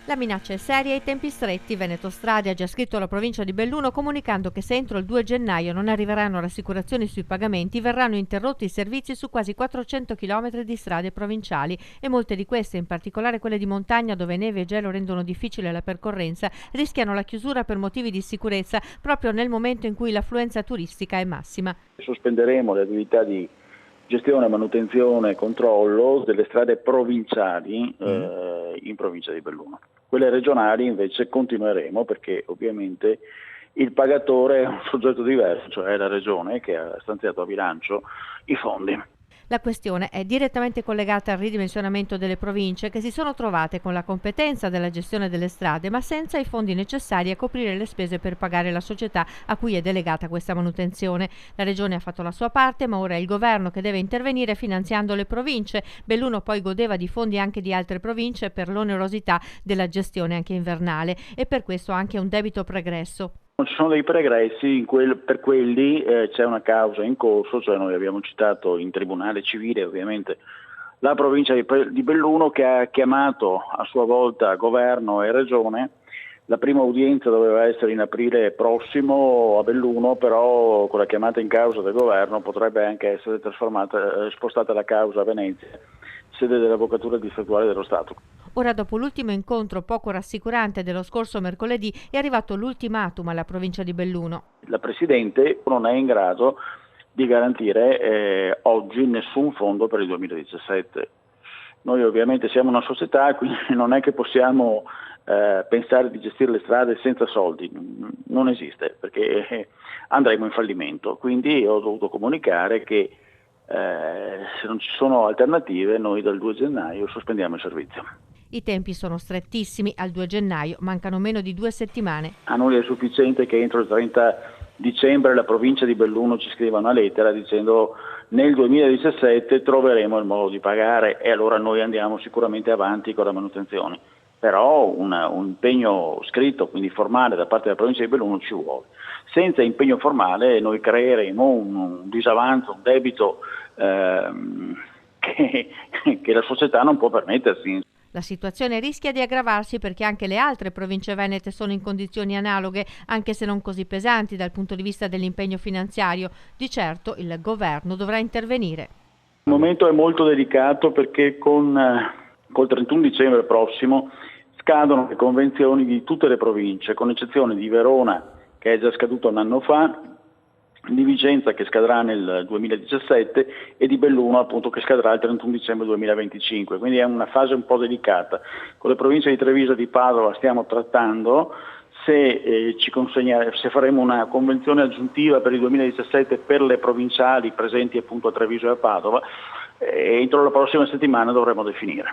La minaccia è seria e i tempi stretti. Veneto Strade ha già scritto alla provincia di Belluno comunicando che se entro il 2 gennaio non arriveranno rassicurazioni sui pagamenti verranno interrotti i servizi su quasi 400 km di strade provinciali e molte di queste, in particolare quelle di montagna dove neve e gelo rendono difficile la percorrenza, rischiano la chiusura per motivi di sicurezza proprio nel momento in cui l'affluenza turistica è massima. Sospenderemo le attività di gestione, manutenzione e controllo delle strade provinciali in provincia di Belluno. Quelle regionali invece continueremo perché ovviamente il pagatore è un soggetto diverso, cioè la regione che ha stanziato a bilancio i fondi. La questione è direttamente collegata al ridimensionamento delle province che si sono trovate con la competenza della gestione delle strade ma senza i fondi necessari a coprire le spese per pagare la società a cui è delegata questa manutenzione. La Regione ha fatto la sua parte ma ora è il governo che deve intervenire finanziando le province. Belluno poi godeva di fondi anche di altre province per l'onerosità della gestione anche invernale e per questo anche un debito pregresso. Ci sono dei pregressi, per quelli c'è una causa in corso, cioè noi abbiamo citato in tribunale civile ovviamente la provincia di Belluno che ha chiamato a sua volta governo e regione. La prima udienza doveva essere in aprile prossimo a Belluno, però con la chiamata in causa del governo potrebbe anche essere spostata la causa a Venezia, sede dell'Avvocatura Distrettuale dello Stato. Ora, dopo l'ultimo incontro poco rassicurante dello scorso mercoledì, è arrivato l'ultimatum alla provincia di Belluno. La Presidente non è in grado di garantire oggi nessun fondo per il 2017. Noi ovviamente siamo una società, quindi non è che possiamo pensare di gestire le strade senza soldi, non esiste, perché andremo in fallimento. Quindi ho dovuto comunicare che se non ci sono alternative noi dal 2 gennaio sospendiamo il servizio. I tempi sono strettissimi, al 2 gennaio mancano meno di 2 settimane. A noi è sufficiente che entro il 30 dicembre la provincia di Belluno ci scriva una lettera dicendo nel 2017 troveremo il modo di pagare e allora noi andiamo sicuramente avanti con la manutenzione. Però un impegno scritto, quindi formale da parte della provincia di Belluno ci vuole. Senza impegno formale noi creeremo un disavanzo, un debito che la società non può permettersi. La situazione rischia di aggravarsi perché anche le altre province venete sono in condizioni analoghe, anche se non così pesanti dal punto di vista dell'impegno finanziario. Di certo il governo dovrà intervenire. Il momento è molto delicato perché col 31 dicembre prossimo scadono le convenzioni di tutte le province, con eccezione di Verona che è già scaduto un anno fa, di Vicenza che scadrà nel 2017 e di Belluno appunto che scadrà il 31 dicembre 2025, quindi è una fase un po' delicata. Con le province di Treviso e di Padova stiamo trattando se faremo una convenzione aggiuntiva per il 2017 per le provinciali presenti appunto a Treviso e a Padova, e entro la prossima settimana dovremo definire.